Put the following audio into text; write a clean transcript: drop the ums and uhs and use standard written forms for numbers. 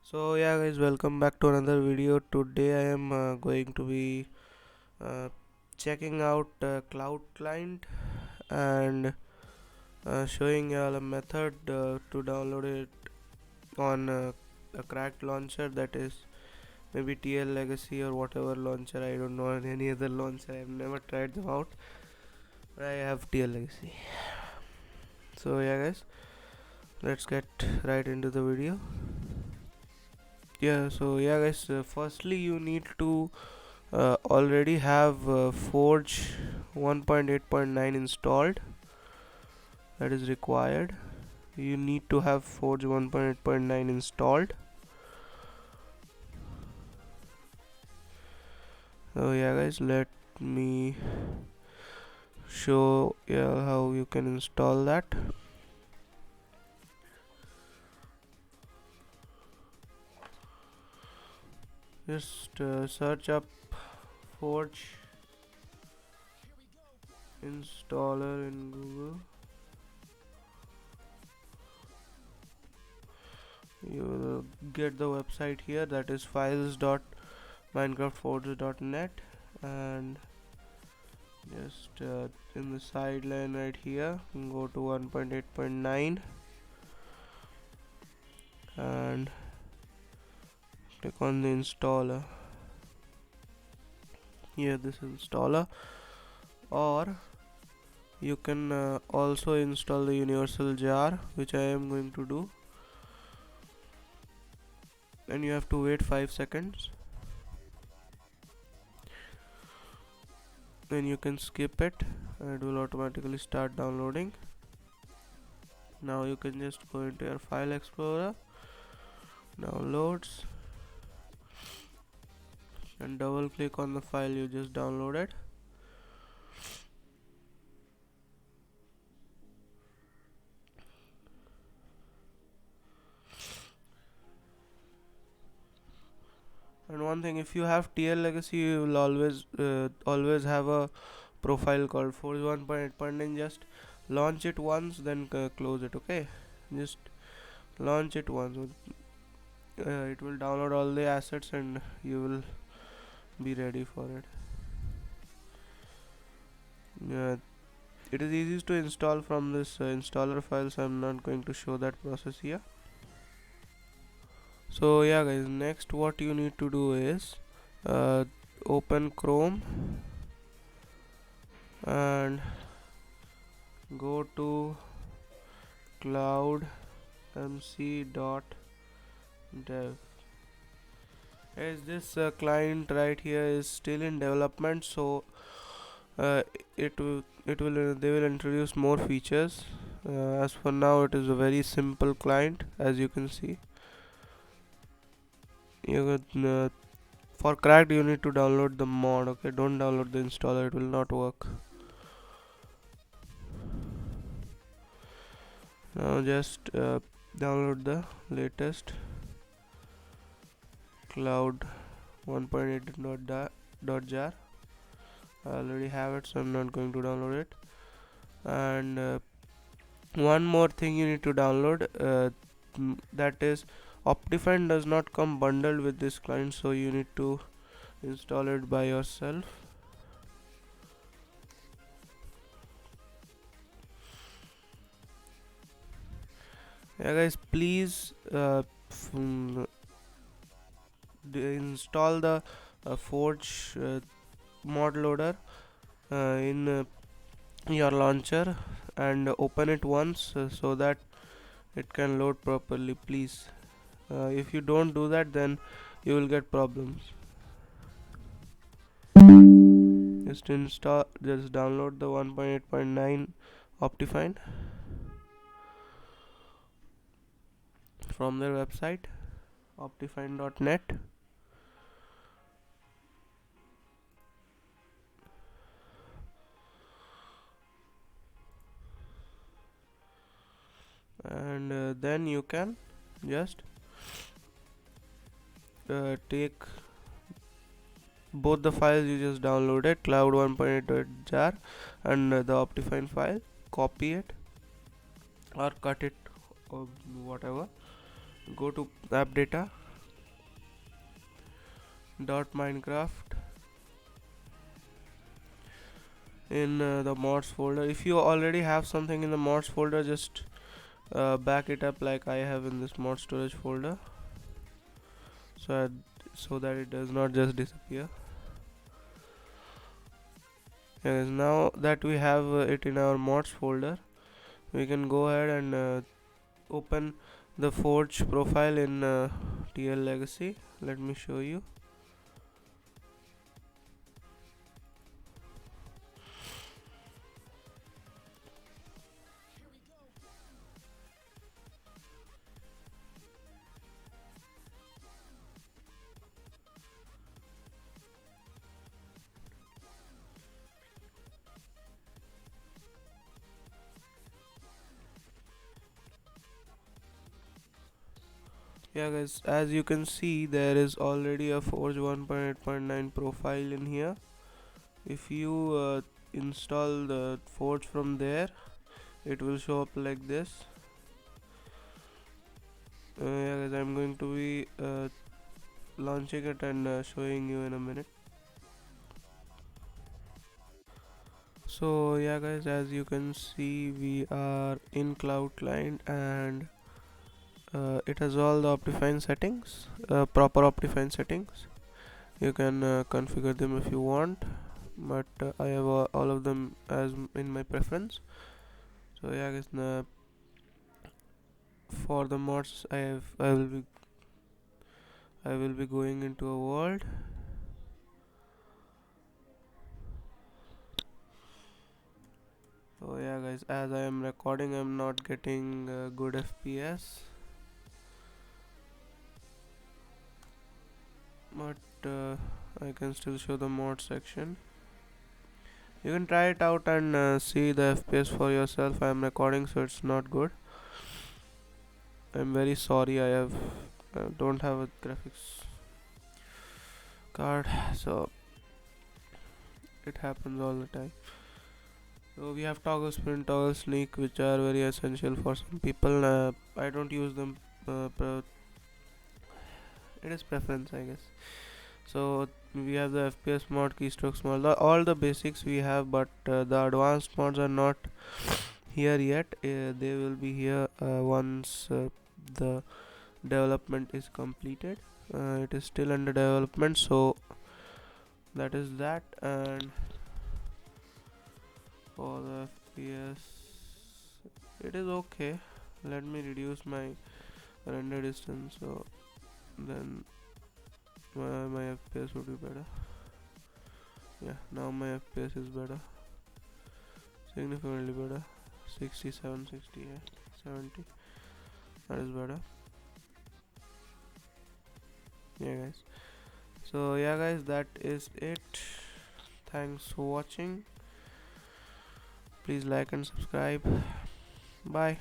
So yeah guys, welcome back to another video. Today I am going to be uh, checking out Cloud Client and showing you all a method to download it on a cracked launcher, that is maybe TL Legacy or whatever launcher. I don't know any other launcher. I've never tried them out, but I have TL Legacy. So yeah guys, let's get right into the video. Yeah guys, firstly you need to already have Forge 1.8.9 installed. That is required. You need to have Forge 1.8.9 installed. So yeah guys, let me show you how you can install that. Just search up Forge installer in Google. You will get the website here, that is files.minecraftforge.net, and just in the sideline right here go to 1.8.9 and click on the installer. Here, this installer, or you can also install the universal jar, which I am going to do, and you have to wait 5 seconds, then you can skip it and it will automatically start downloading. Now you can just go into your file explorer, downloads, and double click on the file you just downloaded. And one thing, if you have TL Legacy, you will always have a profile called Forge 1.8.9. Just launch it once, then close it. Okay, just launch it once. It will download all the assets and you will be ready for it. It is easy to install from this installer file, so I'm not going to show that process here. So yeah guys, next what you need to do is open Chrome and go to cloudmc.dev. As this client right here is still in development, so uh, they will introduce more features. As for now, it is a very simple client, as you can see. You can, for cracked, you need to download the mod. Okay, don't download the installer; it will not work. Now just download the latest cloud 1.8.jar. I already have it, so I'm not going to download it. And one more thing you need to download, that is Optifine does not come bundled with this client, so you need to install it by yourself. Yeah guys, please install the Forge mod loader in your launcher and open it once so that it can load properly, please. If you don't do that, then you will get problems. Just download the 1.8.9 Optifine from their website, optifine.net. And then you can just take both the files you just downloaded, cloud 1.8.jar and the Optifine file, copy it or cut it or whatever. Go to app data, dot Minecraft in the mods folder. If you already have something in the mods folder, just back it up like I have in this mod storage folder, so that it does not just disappear. Yes, now that we have it in our mods folder, we can go ahead and open the Forge profile in TL Legacy. Let me show you. Yeah guys, as you can see, there is already a Forge 1.8.9 profile in here. If you install the Forge from there, it will show up like this. Yeah guys, I'm going to be launching it and showing you in a minute. So yeah guys, as you can see, we are in Cloud Client, and it has all the Optifine settings, proper Optifine settings. You can configure them if you want, but I have all of them as in my preference. So yeah guys, for the mods, I will be going into a world. So yeah guys, as I am recording, I'm not getting good FPS, but I can still show the mod section. You can try it out and see the FPS for yourself. I am recording, so it's not good. I'm very sorry. I don't have a graphics card, so it happens all the time. So we have toggle sprint, toggle sneak, which are very essential for some people. I don't use them. It is preference, I guess. So we have the FPS mod, keystroke small, all the basics we have, but the advanced mods are not here yet. They will be here once the development is completed. It is still under development, so that is that. And for the FPS, it is okay. Let me reduce my render distance, so then my FPS would be better. Yeah, now my FPS is better, significantly better. 67, 68, 70. That is better. Yeah guys, so yeah guys, that is it. Thanks for watching. Please like and subscribe. Bye.